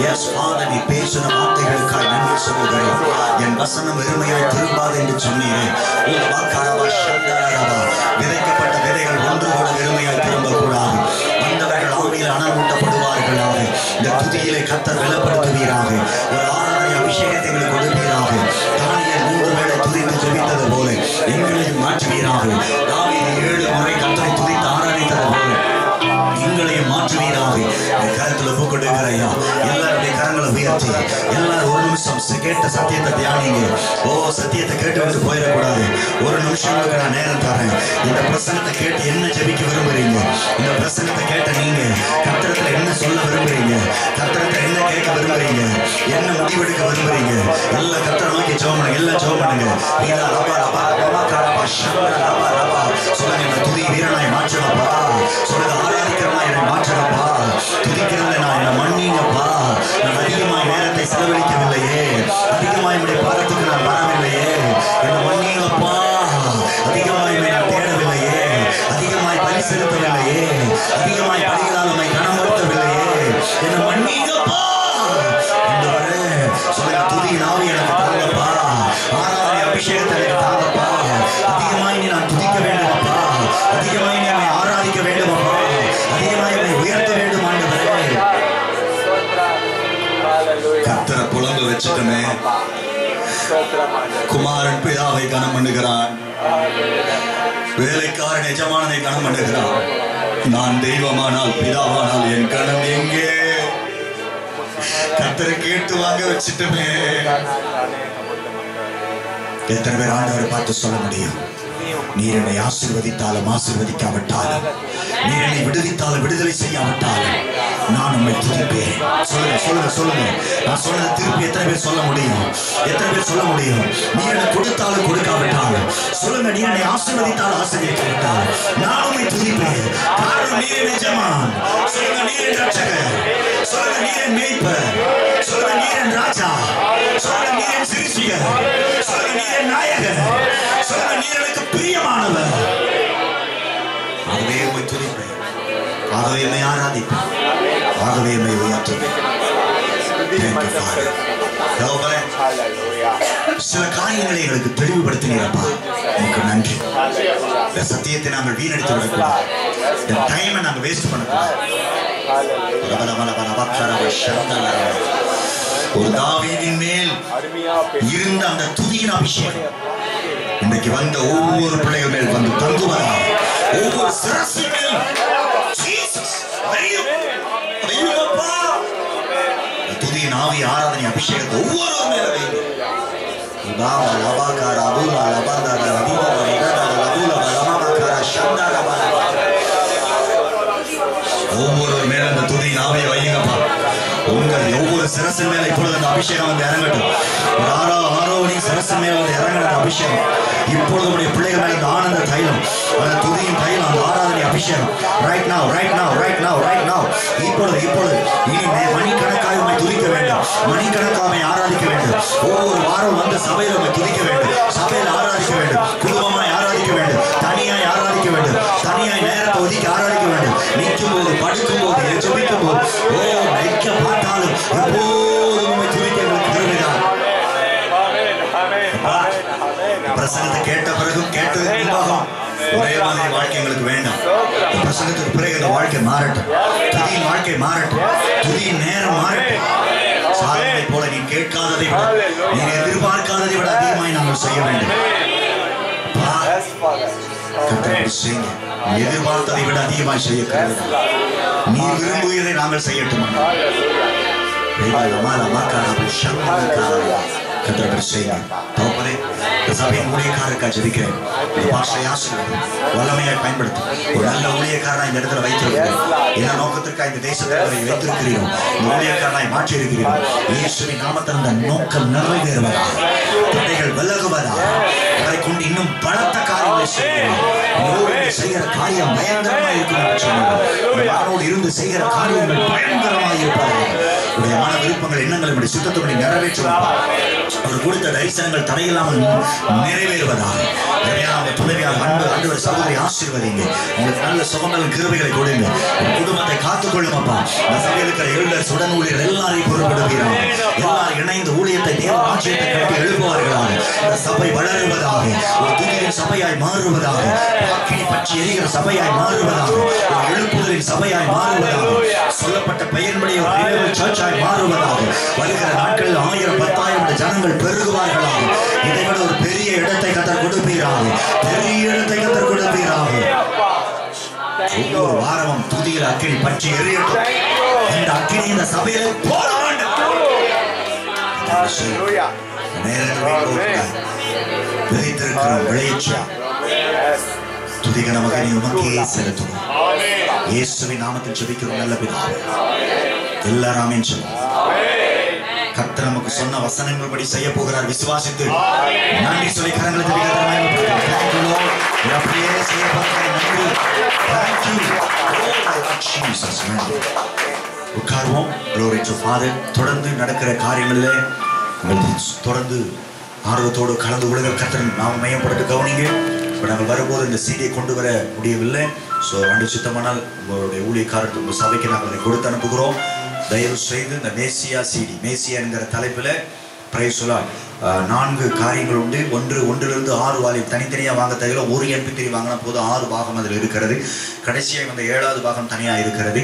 Yes, Father, நீ பேசின வார்த்தைகளுக்காய் நன்றி சொல்லுகிறேன். என் வசனம் வெறுமையாய் திரும்பாது என்று சொன்னீரே. விதைக்கப்பட்ட விதைகள் ஒன்று கூட வெறுமையாய் திரும்பக்கூடாது. வந்தவர்கள் ஆவியில் அனல்மூட்டப்படுவார்களாக. இந்த துதியிலே கர்த்தர் வெளிப்படுத்துவீராக. ஒரு ஆராதனை அபிஷேகத்தை எங்களுக்கு கொடுப்பீராக. தானியேல் 3 வேளை துதித்து ஜெபித்தது போல எங்களையும் மாற்றுவீராக. தாவீது 7 முறை கர்த்தரை துதித்து ஆராதித்தது போல எங்களையும் மாற்றுவீராக. கருத்துல பூக்கொடுக்கிறையா எல்லாருடைய கரங்களை உயர்த்தி எல்லாரும் ஒரு நிமிஷம் கேட்ட சத்தியத்தை தியானிங்க. சத்தியத்தை கேட்டு வந்து போயிடக்கூடாது. ஒரு நிமிஷம் நான் நேரம் தரேன். இந்த பிரசனத்தை கேட்டு என்ன ஜெபிக்க விரும்புறீங்க? இந்த பிரசனத்தை கேட்ட நீங்க கர்த்தரத்துல என்ன சொல்ல விரும்புறீங்க? கர்த்தரத்தை புலம்ப வச்சுட்டமே. குமாரன் பிதாவை கனம் பண்ணுகிறான், வேலைக்காரன் எஜமானனை கனம் பண்ணுகிறான். நான் தெய்வமானால் பிதாவானால் என் கணம் எங்கே? கர்த்தரை கேட்டு வாங்க வச்சுட்டமே. எத்தனை பேர் ஆண்டவரை பார்த்து சொல்ல முடியும், நீர் என்னை ஆசீர்வதித்தாலும் ஆசீர்வதிக்காவிட்டாலும், நீர் என்னை விடுவித்தாலும் விடுதலை செய்யாவிட்டாலும் நான் உண்மை துதிப்பேன்? சொல்லுங்க சொல்லுங்க சொல்லுங்க. நான் சொன்னதை திருப்பி எத்தனை பேர் சொல்ல முடியும்? எத்தனை பேர் சொல்ல முடியும்? நீர் என்னை கொடுத்தாலும் கொடுக்காவிட்டாலும் சொல்லுங்க, நீர் என்னை ஆசீர்வதித்தாலும் ஆசீர்வதிக்காவிட்டாலும் நான் உண்மை துதிப்பேன். காரணம் நீர் என் எஜமான். சொல்லுங்க, நீர் என் ரட்சகர். சொல்லுங்க, நீர் என் மேய்ப்பர். சொல்லுங்க, நீர் என் ராஜா. சொல்லுங்க, நீர் என் சிருஷ்டிகர். சொல்லுங்க, நீர் என் நாயகர். சொல்லுங்க, நீர் எனக்கு பிரியமானவர். ஆகவே உம்மை துதிப்பேன், ஆகவே உம்மை ஆராதிப்பேன், ஆகவே உம்மை உயர்த்துவேன். சில காரியங்களை எங்களுக்கு தெளிவுபடுத்தினீரப்பா, உங்களுக்கு நன்றி. இந்த சத்தியத்தை நாங்கள் வீணடித்து விடக்கூடாது, இந்த டைமை நாங்கள் வேஸ்ட் பண்ணக்கூடாது. ஒரு தாவீதின் மேல் இருந்த அந்த துதியின் அபிஷேகம் இன்றைக்கு வந்த ஒவ்வொரு பிள்ளைகள் மேல் வந்து தங்குவதா, ஒவ்வொரு சிரசு மேல் துதியின் ஆவி ஆராதனை அபிஷேகத்தை ஒவ்வொரு மேல வைங்க. ஒவ்வொரு மேல அந்த துதியின் ஆவியை வையுங்கப்பா. உங்கள் ஒவ்வொரு சிரசு மேல இப்பொழுது அந்த அபிஷேகம் வந்து இறங்கட்டும். ஆரோவணி சிரசு மேல வந்து இறங்கின அபிஷேகம் இப்பொழுது உடைய பிள்ளைகள் மேல இந்த ஆனந்த தைலம், அந்த துதியின் தைலம், அந்த ஆராதனை அபிஷேகம் right now right now right now right now இப்பொழுது இப்பொழுது இனி மணிக்கணக்காக உண்மை துதிக்க வேண்டும், மணிக்கணக்காக ஆராதிக்க வேண்டும். ஒவ்வொரு வாரம் வந்து சபையில் உண்மை துதிக்க வேண்டும், சபையில் ஆராதிக்க வேண்டும், குடும்பமாய் ஆராதிக்க வேண்டும், தனியாய் ஆராதிக்க வேண்டும், தனியாய் நேரத்தை ஒதுக்கி ஆராதிக்க வேண்டும். நிற்கும் போது, படுக்கும் போது, ஜெபிக்கும் போது, நிற்க பார்த்தாலும் எப்போதும் உண்மை துதிக்க விரும்பினார். பிரசங்கத்தை கேட்ட பிறகும் கேட்டதுக்கு முன்பாகவும் ஒரே மாதிரி வாழ்க்கை எங்களுக்கு வேண்டாம். பிரசங்கத்துக்கு பிறகு இந்த வாழ்க்கை மாறட்டும், துதியின் வாழ்க்கை மாறட்டும், துதியின் நேரம் மாறட்டும். சாதனை போல நீ கேட்காததை விட, நீ எதிர்பார்க்காததை விட அதிகமாய் நாங்கள் செய்ய வேண்டும். எதிர்பார்த்ததை விட அதிகமாய் செய்ய நீ விரும்புவதை நாங்கள் செய்யட்டும். சபையின் ஊழியக்காரருக்காக ஜெபிக்கிறேன். வல்லமையாய் பயன்படுத்தும். ஒரு நல்ல ஊழியக்காரனாய் இந்த இடத்துல வைத்திருக்கிறேன். என்ன நோக்கத்திற்காக இந்த தேசத்தில் வைத்திருக்கிறீர்கள், ஊழியக்காரனாய் மாற்றி இருக்கிறீர்கள். இயேசுவின் நாமத்தில் அந்த நோக்கம் நிறைவேறுவதா, தடைகள் விலகுவதா, அதை கொண்டு இன்னும் பலத்த காரியங்களை செய்கிற காரியம் பயங்கரமாக இருக்கும். இருந்து செய்கிற காரியங்கள் பயங்கரமாக இருப்பார்கள். மன விருப்பங்கள், எண்ணங்கள் இப்படி சுத்தத்தோடு நிறைவேற்றுவார். அவர் கொடுத்த தரிசனங்கள் தடையில்லாமல் நிறைவேறுவதாக. துணைவியார் அன்பு ஆண்டவர் சகோதரி ஆசீர்வதிங்க. உங்களுக்கு நல்ல சுகங்கள் கிருபைகளை கொடுங்க. குடும்பத்தை காத்துக்கொள்ளுங்கப்பா. இந்த சபையில் இருக்கிற எல்டர்ஸ், உடன் ஊழியர் எல்லாரையும் பொறுப்படுவீராக. எல்லாரும் இணைந்து ஊழியத்தை, தேவ ராஜ்யத்தை கட்டி எழுப்புவார்களாக. இந்த சபை வளருவதாக, ஒரு துதியின் சபையாய் மாறுவதாக, அக்கினி பற்றி எரிகிற சபையாய் மாறுவதாக, ஒரு எழுப்புதலின் சபையாய் மாறுவதாக, சொல்லப்பட்ட பெயர்படி ஒரு ரிவைவல் சர்ச்சாய் மாறுவதாக. வருகிற நாட்களில் 1000 10,000 ஜனங்கள் பெருகுவார்களாக. இதை விட ஒரு பெரிய இடத்தை கர்த்தர் கொடுப்பீராக, பெரிய இடத்தை கர்த்தர் கொடுப்பீராக. ஒவ்வொரு வாரமும் துதியில் அக்கினி பற்றி எரியட்டும். இந்த அக்கினி இந்த சபையில போட வேண்டும். விதைத்திருக்கிற விளைச்சா துதிகன மகனை உமக்கே செலுத்தும். இயேசுவின் நாமத்தில் ஜெபிக்கிறோம் நல்ல பிதாவே. எல்லாரும் ஆமென் சொல்லுங்க. கர்த்தர் நமக்கு சொன்ன வசனங்கள் படி செய்ய போகிறார். விசுவாசித்து நன்றி சொல்லி கரங்களை தட்டி அப்படியே செய்ய போகிறார். நன்றி. உட்கார்வோம். Glory to Father. தொடர்ந்து நடக்கிற காரியங்களிலே தொடர்ந்து ஆர்வத்தோடு கலந்து கொள்ளுங்கள். கர்த்தர் நாம் மையப்படுத்த கவனிங்க. இப்போ நாங்கள் வரும்போது இந்த சீடியை கொண்டு வர முடியவில்லை. ஸோ அண்டு சுத்தமானால் உங்களுடைய ஊழியக்காரருக்கு உங்கள் சபைக்கு நாங்கள் அதை கொடுத்து அனுப்புகிறோம். தயவு செய்து இந்த மேசியா சிடி, மேசியா என்கிற தலைப்பில் பிரைஸ் சொல்லா 4 காரியங்கள் உண்டு. 1 6 வால்யூம் தனித்தனியாக வாங்க தேவையில்லை. ஒரு MP3 வாங்கினா போது 6 பாகம் அதில் இருக்கிறது. கடைசியாக வந்த 7வது பாகம் தனியாக இருக்கிறது.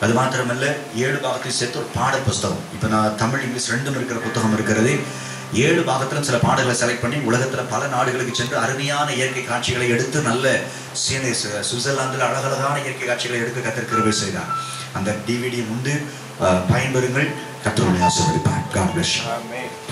அது மாத்திரமல்ல 7 பாகத்தையும் சேர்த்து ஒரு பாட புஸ்தகம். இப்போ நான் தமிழ் இங்கிலீஷ் ரெண்டும் இருக்கிற புத்தகம் இருக்கிறது. 7 பாகத்திலும் சில பாடல்களை செலக்ட் பண்ணி உலகத்தில் பல நாடுகளுக்கு சென்று அருமையான இயற்கை காட்சிகளை எடுத்து நல்ல சுவிட்சர்லாந்தில் அழகழகான இயற்கை காட்சிகளை எடுக்க கர்த்தர் கிருபை செய்தார். அந்த டிவிடி முந்து பயன்பெறுங்கள். கர்த்தர் உங்களை ஆசீர்வதிப்பார். God bless you.